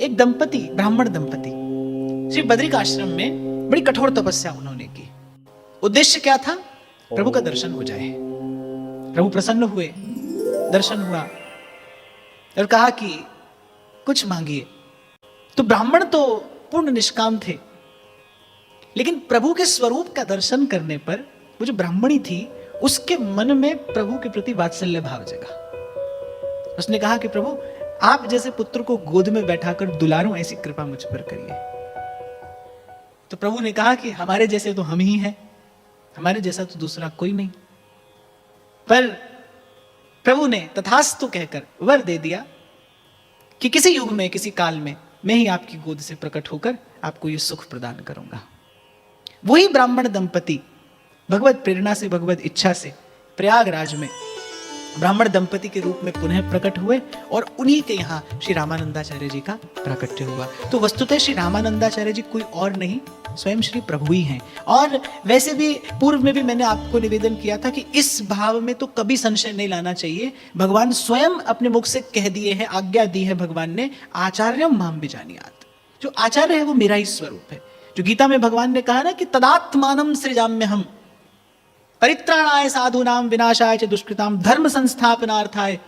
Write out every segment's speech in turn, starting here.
एक दंपति, ब्राह्मण दंपति श्री बद्रिक आश्रम में बड़ी कठोर तपस्या उन्होंने की। उद्देश्य क्या था? प्रभु का दर्शन हो जाए। प्रभु प्रसन्न हुए, दर्शन हुआ और कहा कि कुछ मांगिए। तो ब्राह्मण तो पूर्ण निष्काम थे, लेकिन प्रभु के स्वरूप का दर्शन करने पर वो जो ब्राह्मणी थी उसके मन में प्रभु के प्रति वात्सल्य भाव जगा। उसने कहा कि प्रभु, आप जैसे पुत्र को गोद में बैठाकर दुलारूं, ऐसी कृपा मुझ पर करिए। तो प्रभु ने कहा कि हमारे जैसे तो हम ही हैं, हमारे जैसा तो दूसरा कोई नहीं। पर प्रभु ने तथास्तु कहकर वर दे दिया कि किसी युग में, किसी काल में मैं ही आपकी गोद से प्रकट होकर आपको ये सुख प्रदान करूंगा। वही ब्राह्मण दंपति भगवत प्रेरणा से, भगवत इच्छा से प्रयागराज में ब्राह्मण दंपति के रूप में पुनः प्रकट हुए और उन्हीं के यहाँ श्री रामानंदाचार्य जी का प्राकट्य हुआ। तो वस्तुतः श्री रामानंदाचार्य जी कोई और नहीं, स्वयं श्री प्रभु ही हैं। और वैसे भी पूर्व में भी मैंने आपको निवेदन किया था कि इस भाव में तो कभी संशय नहीं लाना चाहिए। भगवान स्वयं अपने मुख से कह दिए हैं, आज्ञा दी है भगवान ने, आचार्यम माम विजानीयात्। जो आचार्य है वो मेरा ही स्वरूप है। जो गीता में भगवान ने कहा ना कि तदात्मानं सृजाम्यहम् परित्राणाय साधूनां विनाशाय च दुष्कृतां धर्म संस्थापनार्थाय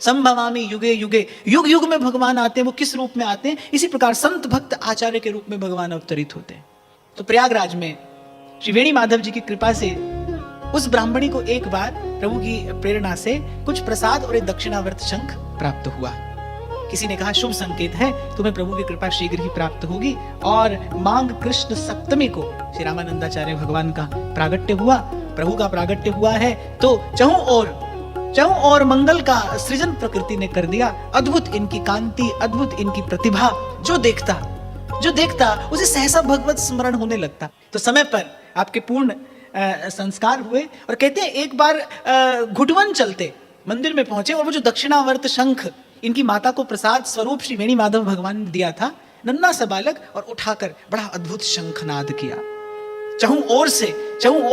संभवामि युगे युगे। युग युग में भगवान आते हैं। वो किस रूप में आते हैं? इसी प्रकार संत भक्त आचार्य के रूप में भगवान अवतरित होते हैं। तो प्रयागराज में श्री वेणी माधव जी की कृपा से उस ब्राह्मणी को एक बार प्रभु की प्रेरणा से कुछ प्रसाद और एक दक्षिणावर्त शंख प्राप्त हुआ। किसी ने कहा शुभ संकेत है, तुम्हें प्रभु की कृपा शीघ्र ही प्राप्त होगी। और माघ कृष्ण सप्तमी को श्री रामानंदाचार्य भगवान का प्रागट्य हुआ, प्रभु का प्रागट्य हुआ है। तो चहुं और मंगल का सृजन प्रकृति ने कर दिया। अद्भुत इनकी कांति, अद्भुत इनकी प्रतिभा। जो देखता उसे सहसा भगवत स्मरण होने लगता। तो समय पर आपके पूर्ण संस्कार हुए और कहते हैं एक बार घुटवन चलते मंदिर में पहुंचे और वो जो दक्षिणावर्त शंख इनकी माता को प्रसाद स्वरूप श्री वेणी माधव भगवान ने दिया था, नन्हा सा बालक, और उठाकर बड़ा अद्भुत शंखनाद किया। चहुं ओर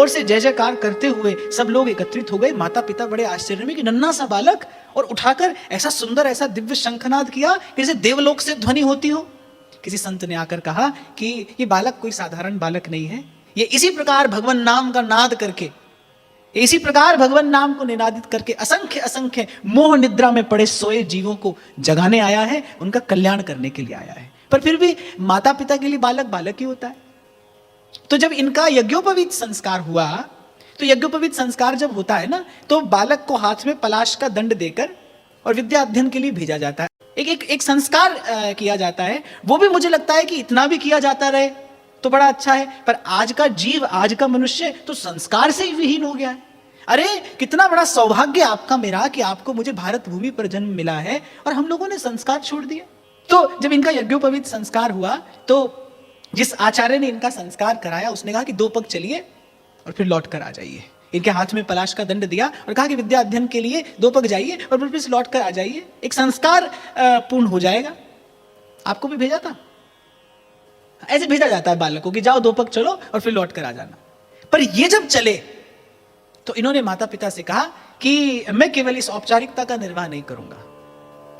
से जय जयकार करते हुए सब लोग एकत्रित हो गए। माता पिता बड़े आश्चर्य में कि नन्हा सा बालक, और उठाकर ऐसा सुंदर, ऐसा दिव्य शंखनाद किया कि जैसे देवलोक से ध्वनि होती हो। किसी संत ने आकर कहा कि ये बालक कोई साधारण बालक नहीं है, ये इसी प्रकार भगवान नाम का नाद करके, इसी प्रकार भगवान नाम को निनादित करके असंख्य असंख्य मोह निद्रा में पड़े सोए जीवों को जगाने आया है, उनका कल्याण करने के लिए आया है। पर फिर भी माता पिता के लिए बालक बालक ही होता है। तो जब इनका यज्ञोपवीत संस्कार हुआ, तो यज्ञोपवीत संस्कार जब होता है ना, तो बालक को हाथ में पलाश का दंड देकर और विद्या अध्ययन के लिए भेजा जाता है। एक संस्कार किया जाता है। वो भी मुझे लगता है कि इतना भी किया जाता रहे तो बड़ा अच्छा है। पर आज का जीव, आज का मनुष्य तो संस्कार से ही विहीन हो गया है। अरे कितना बड़ा सौभाग्य आपका मेरा कि आपको मुझे भारत भूमि पर जन्म मिला है और हम लोगों ने संस्कार छोड़ दिए। तो जब इनका यज्ञोपवीत संस्कार हुआ तो जिस आचार्य ने इनका संस्कार कराया उसने कहा कि 2 पग चलिए और फिर लौट कर आ जाइए। इनके हाथ में पलाश का दंड दिया और कहा कि विद्या अध्ययन के लिए 2 पग जाइए और फिर लौट कर आ जाइए, एक संस्कार पूर्ण हो जाएगा। आपको भी भेजा था, ऐसे भेजा जाता है बालक को कि जाओ 2 पग चलो और फिर लौट कर आ जाना। पर ये जब चले तो इन्होंने माता पिता से कहा कि मैं केवल इस औपचारिकता का निर्वाह नहीं करूंगा,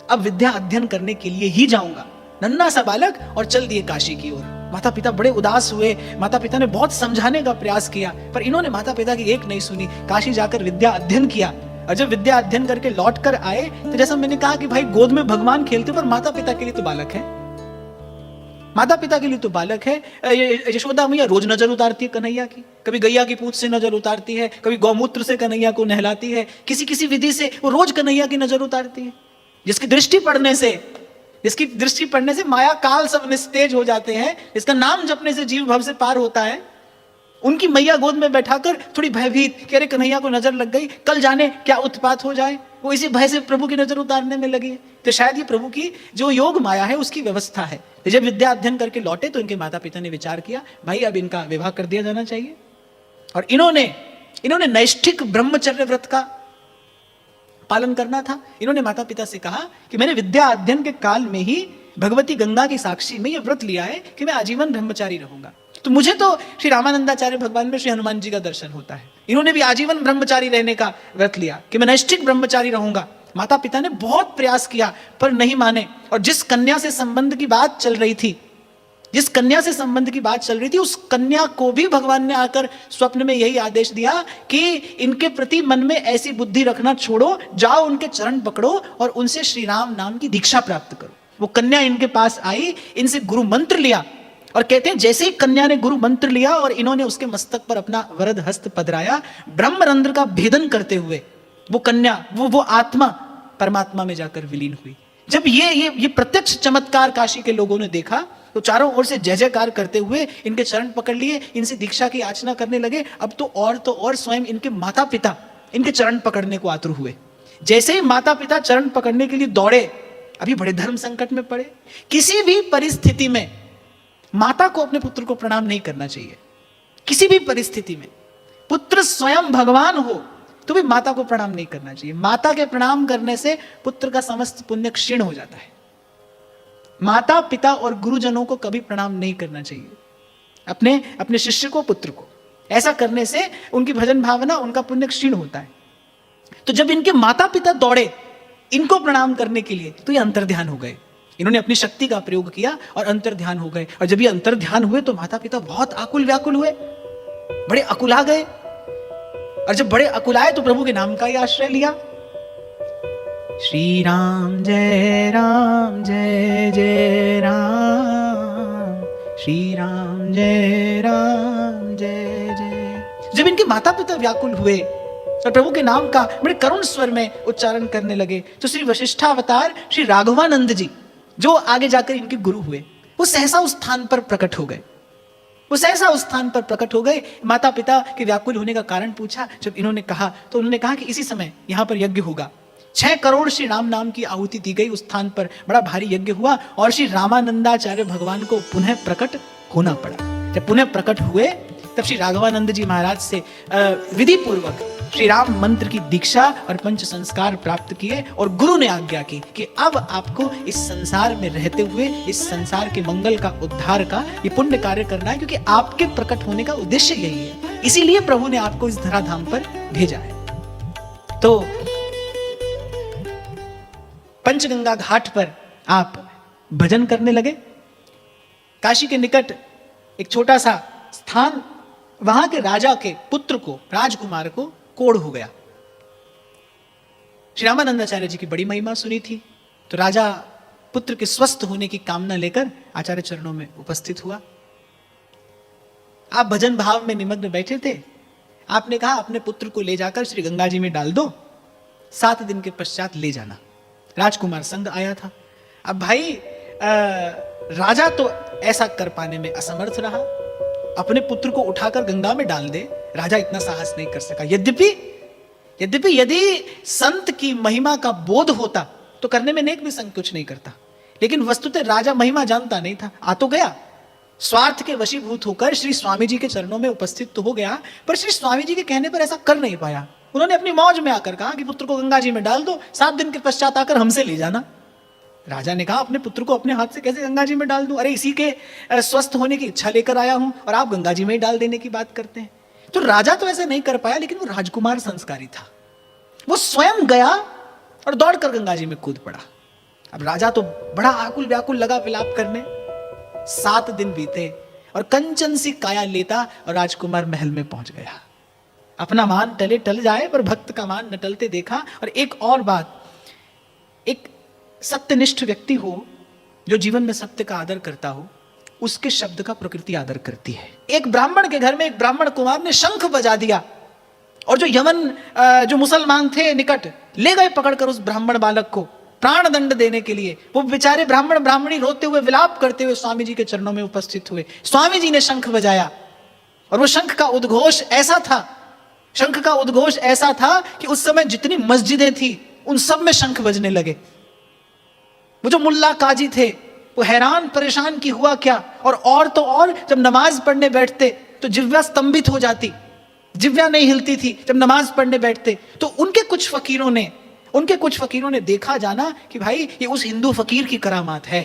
अब विद्या अध्ययन करने के लिए ही जाऊंगा। नन्हा सा बालक और चल दिए काशी की ओर। माता पिता बड़े उदास हुए। माता पिता ने बहुत समझाने का प्रयास किया पर इन्होंने माता पिता की एक नहीं सुनी। काशी जाकर विद्या अध्ययन किया और जब विद्या अध्ययन करके लौट कर आए तो जैसा मैंने कहा कि भाई गोद में भगवान खेलते पर माता पिता के लिए तो बालक है, माता पिता के लिए तो बालक है। यशोदा मैया रोज नजर उतारती है कन्हैया की, कभी गैया की पूंछ से नजर उतारती है, कभी गौमूत्र से कन्हैया को नहलाती है, किसी किसी विधि से वो रोज कन्हैया की नजर उतारती है। जिसकी दृष्टि पड़ने से माया काल सब निस्तेज हो जाते हैं, इसका नाम जपने से जीव भव से पार होता है। उनकी मैया गोद में बैठाकर थोड़ी भयभीत कि अरे कन्हैया को नजर लग गई, कल जाने क्या उत्पात हो जाए, वो इसी भय से प्रभु की नजर उतारने में लगी। तो शायद ये प्रभु की जो योग माया है उसकी व्यवस्था है। तो जब विद्या अध्ययन करके लौटे तो इनके माता पिता ने विचार किया भाई अब इनका विवाह कर दिया जाना चाहिए। और इन्होंने नैष्ठिक ब्रह्मचर्य व्रत का पालन करना था। इन्होंने माता पिता से कहा कि मैंने विद्या अध्ययन के काल में ही भगवती गंगा की साक्षी में यह व्रत लिया है कि मैं आजीवन ब्रह्मचारी रहूंगा। तो मुझे तो श्री रामानंदाचार्य भगवान में श्री हनुमान जी का दर्शन होता है। इन्होंने भी आजीवन ब्रह्मचारी रहने का व्रत लिया कि मैं नैष्ठिक ब्रह्मचारी रहूंगा माता पिता ने बहुत प्रयास किया पर नहीं माने, और जिस कन्या से संबंध की बात चल रही थी, जिस कन्या से संबंध की बात चल रही थी, उस कन्या को भी भगवान ने आकर स्वप्न में यही आदेश दिया कि इनके प्रति मन में ऐसी बुद्धि रखना छोड़ो, जाओ उनके चरण पकड़ो और उनसे श्री राम नाम की दीक्षा प्राप्त करो। वो कन्या इनके पास आई, इनसे गुरु मंत्र लिया, और कहते हैं जैसे ही कन्या ने गुरु मंत्र लिया और इन्होंने उसके मस्तक पर अपना वरद हस्त पधराया, ब्रह्मरंध्र का भेदन करते हुए वो कन्या, वो आत्मा परमात्मा में जाकर विलीन हुई। जब ये प्रत्यक्ष चमत्कार काशी के लोगों ने देखा तो चारों ओर से जय जयकार करते हुए इनके चरण पकड़ लिए, इनसे दीक्षा की याचना करने लगे। अब तो और स्वयं इनके माता पिता इनके चरण पकड़ने को आतुर हुए। जैसे ही माता पिता चरण पकड़ने के लिए दौड़े, अभी बड़े धर्म संकट में पड़े। किसी भी परिस्थिति में माता को अपने पुत्र को प्रणाम नहीं करना चाहिए। किसी भी परिस्थिति में पुत्र स्वयं भगवान हो तो भी माता को प्रणाम नहीं करना चाहिए। माता के प्रणाम करने से पुत्र का समस्त पुण्य क्षीण हो जाता है। माता पिता और गुरुजनों को कभी प्रणाम नहीं करना चाहिए, अपने शिष्य को, पुत्र को। ऐसा करने से उनकी भजन भावना, उनका पुण्य क्षीण होता है। तो जब इनके माता पिता दौड़े इनको प्रणाम करने के लिए तो ये अंतर्ध्यान हो गए। इन्होंने अपनी शक्ति का प्रयोग किया और अंतर्ध्यान हो गए। और जब ये अंतर्ध्यान हुए तो माता पिता बहुत आकुल व्याकुल हुए, बड़े अकुला गए। और जब बड़े अकुलाए तो प्रभु के नाम का ही आश्रय लिया। श्री राम जय जय राम, श्री राम जय जय। जब इनके माता पिता व्याकुल हुए और प्रभु के नाम का बड़े करुण स्वर में उच्चारण करने लगे तो श्री वशिष्ठावतार श्री राघवानंद जी, जो आगे जाकर इनके गुरु हुए, वो सहसा उस स्थान पर प्रकट हो गए। वो सहसा उस स्थान पर प्रकट हो गए। माता पिता के व्याकुल होने का कारण पूछा। जब इन्होंने कहा तो उन्होंने कहा कि इसी समय यहां पर यज्ञ होगा। 6 करोड़ श्री राम नाम की आहुति दी गई। उस स्थान पर बड़ा भारी यज्ञ हुआ और श्री रामानंदाचार्य भगवान को पुनः प्रकट होना पड़ा। जब पुनः प्रकट हुए तब श्री राघवानंद जी महाराज से विधि पूर्वक श्री राम मंत्र की दीक्षा और पंच संस्कार प्राप्त किए और गुरु ने आज्ञा की कि अब आपको इस संसार में रहते हुए इस संसार के मंगल का, उद्धार का ये पुण्य कार्य करना है, क्योंकि आपके प्रकट होने का उद्देश्य यही है। इसीलिए प्रभु ने आपको इस धराधाम पर भेजा है। तो पंचगंगा घाट पर आप भजन करने लगे। काशी के निकट एक छोटा सा स्थान, वहां के राजा के पुत्र को, राजकुमार को कोढ़ हो गया। श्री रामानंदाचार्य जी की बड़ी महिमा सुनी थी तो राजा पुत्र के स्वस्थ होने की कामना लेकर आचार्य चरणों में उपस्थित हुआ। आप भजन भाव में निमग्न बैठे थे। आपने कहा अपने पुत्र को ले जाकर श्री गंगा जी में डाल दो, 7 दिन के पश्चात ले जाना। राजकुमार संग आया था। अब भाई राजा तो ऐसा कर पाने में असमर्थ रहा, अपने पुत्र को उठाकर गंगा में डाल दे, राजा इतना साहस नहीं कर सका। यद्यपि यदि संत की महिमा का बोध होता तो करने में नेक भी संकोच नहीं करता, लेकिन वस्तुतः राजा महिमा जानता नहीं था। आ तो गया, स्वार्थ के वशीभूत होकर श्री स्वामी जी के चरणों में उपस्थित तो हो गया, पर श्री स्वामी जी के कहने पर ऐसा कर नहीं पाया। उन्होंने अपनी मौज में आकर कहा कि पुत्र को गंगा जी में डाल दो, 7 दिन के पश्चात आकर हमसे ले जाना। राजा ने कहा अपने पुत्र को अपने हाथ से कैसे गंगा जी में डाल दूं? अरे इसी के स्वस्थ होने की इच्छा लेकर आया हूं और आप गंगा जी में ही डाल देने की बात करते हैं। तो राजा तो ऐसा नहीं कर पाया, लेकिन वो राजकुमार संस्कारी था। वो स्वयं गया और दौड़कर गंगा जी में कूद पड़ा। अब राजा तो बड़ा आकुल व्याकुल लगा विलाप करने। 7 दिन बीते और कंचन सी काया लेता और राजकुमार महल में पहुंच गया। अपना मान टले टल जाए पर भक्त का मान न टलते देखा। और एक और बात, एक सत्यनिष्ठ व्यक्ति हो, जो जीवन में सत्य का आदर करता हो, उसके शब्द का प्रकृति आदर करती है। एक ब्राह्मण के घर में एक ब्राह्मण कुमार ने शंख बजा दिया और जो यमन, जो मुसलमान थे निकट, ले गए पकड़कर उस ब्राह्मण बालक को प्राण दंड देने के लिए। वो बेचारे ब्राह्मण ब्राह्मणी रोते हुए विलाप करते हुए स्वामी जी के चरणों में उपस्थित हुए। स्वामी जी ने शंख बजाया और वो शंख का उद्घोष ऐसा था, शंख का उद्घोष ऐसा था कि उस समय जितनी मस्जिदें थी उन सब में शंख बजने लगे। वो जो मुल्ला काजी थे वो हैरान परेशान की हुआ क्या, और तो और जब नमाज पढ़ने बैठते तो जिह्वा स्तंभित हो जाती, जिह्वा नहीं हिलती थी जब नमाज पढ़ने बैठते। तो उनके कुछ फकीरों ने देखा जाना कि भाई ये उस हिंदू फकीर की करामात है,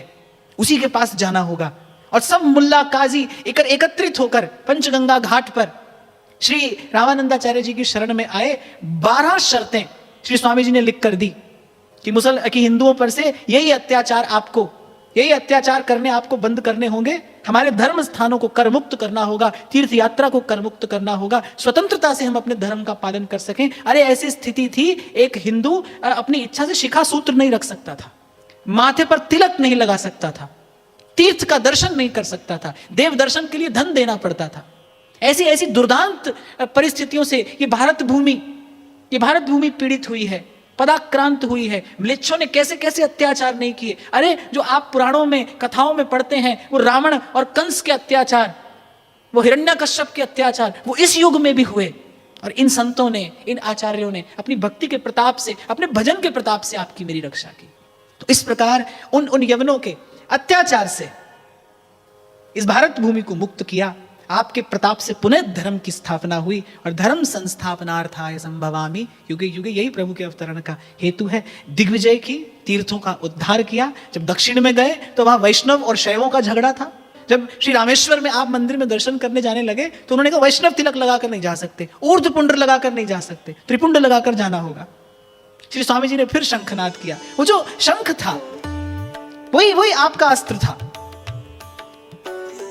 उसी के पास जाना होगा। और सब मुल्ला काजी एकत्रित होकर पंचगंगा घाट पर श्री रामानंदाचार्य जी की शरण में आए। 12 शर्तें श्री स्वामी जी ने लिख कर दी कि हिंदुओं पर से यही अत्याचार करने आपको बंद करने होंगे। हमारे धर्म स्थानों को कर मुक्त करना होगा, तीर्थ यात्रा को कर मुक्त करना होगा, स्वतंत्रता से हम अपने धर्म का पालन कर सकें। अरे ऐसी स्थिति थी, एक हिंदू अपनी इच्छा से शिखा सूत्र नहीं रख सकता था, माथे पर तिलक नहीं लगा सकता था, तीर्थ का दर्शन नहीं कर सकता था, देव दर्शन के लिए धन देना पड़ता था। ऐसी ऐसी दुर्दांत परिस्थितियों से ये भारत भूमि पीड़ित हुई है, पदाक्रांत हुई है। म्लेच्छों ने कैसे कैसे अत्याचार नहीं किए। अरे जो आप पुराणों में कथाओं में पढ़ते हैं, वो रावण और कंस के अत्याचार, वो हिरण्यकश्यप के अत्याचार, वो इस युग में भी हुए। और इन संतों ने, इन आचार्यों ने अपनी भक्ति के प्रताप से, अपने भजन के प्रताप से आपकी मेरी रक्षा की। तो इस प्रकार उन यवनों के अत्याचार से इस भारत भूमि को मुक्त किया। आपके प्रताप से पुनः धर्म की स्थापना हुई और धर्म संस्थापनार्थाय संभवामि युगे युगे, यही प्रभु के अवतरण का हेतु है। दिग्विजय की, तीर्थों का उद्धार किया। जब दक्षिण में गए तो वहां वैष्णव और शैवों का झगड़ा था। जब श्री रामेश्वर में आप मंदिर में दर्शन करने जाने लगे तो उन्होंने कहा वैष्णव तिलक लगाकर नहीं जा सकते, ऊर्ध्वपुंड लगाकर नहीं जा सकते, त्रिपुंड लगाकर जाना होगा। श्री स्वामी जी ने फिर शंखनाद किया। वो जो शंख था वही आपका अस्त्र था।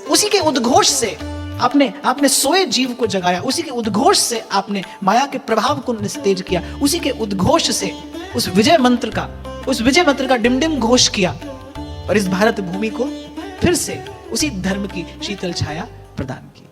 उसी के उद्घोष से आपने सोए जीव को जगाया, उसी के उद्घोष से आपने माया के प्रभाव को निस्तेज किया, उसी के उद्घोष से उस विजय मंत्र का डिमडिम घोष किया और इस भारत भूमि को फिर से उसी धर्म की शीतल छाया प्रदान की।